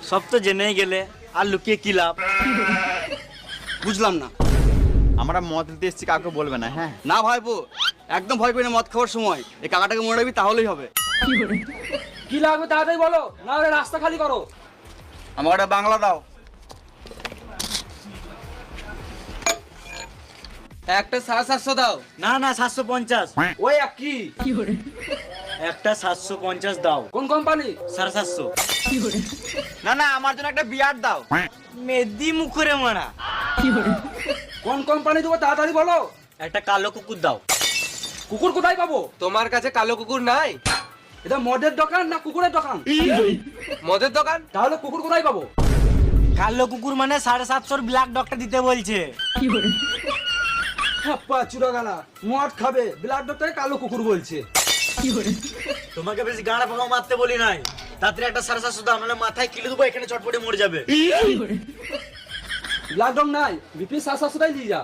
সব তো জেনেই গেলে, আর লুকিয়ে কি লাভ? বুঝলাম না। আমরা মদ দিতে এসেছি, কাউকে বলবে না, হ্যাঁ? না ভাইপো, একদম ভয় করি না। মদ খাওয়ার সময় এই কাকাটাকে মনে রাখবি, তাহলেই হবে। কি লাগবে তাড়াতাড়ি বলো, না হলে রাস্তা খালি করো। আমার একটা বাংলা দাও। একটা 750 দাও। না না 750। ওই এক কি একটা 750 দাও। কোন কোম্পানি? 750। না না, আমার জন্য একটা বিয়ার দাও। মেদি মুখরে মারা। কোন কোম্পানি দেবো তাড়াতাড়ি বলো। একটা কালো কুকুর দাও। কুকুর কোথায় পাবো? তোমার কাছে কালো কুকুর নাই? এটা মদের দোকান না কুকুরের দোকান? মদের দোকান। তাহলে কুকুর কোথায় পাবো? কালো কুকুর মানে 750 ব্ল্যাক ডগটা দিতে বলছে। চুরা গালা, মদ খাবে, ব্লাড ডক্টরে কালো কুকুর বলছে। তোমাকে বেশি গাঁড়া পাকা মারতে বলি নাই। তাড়াতাড়ি একটা 750 দাও, নাহলে মাথায় কিলে দেবো, এখানে চটপটে মরে যাবে। ব্লাড ডক নাই, বিপি 750টাই নিয়ে যা।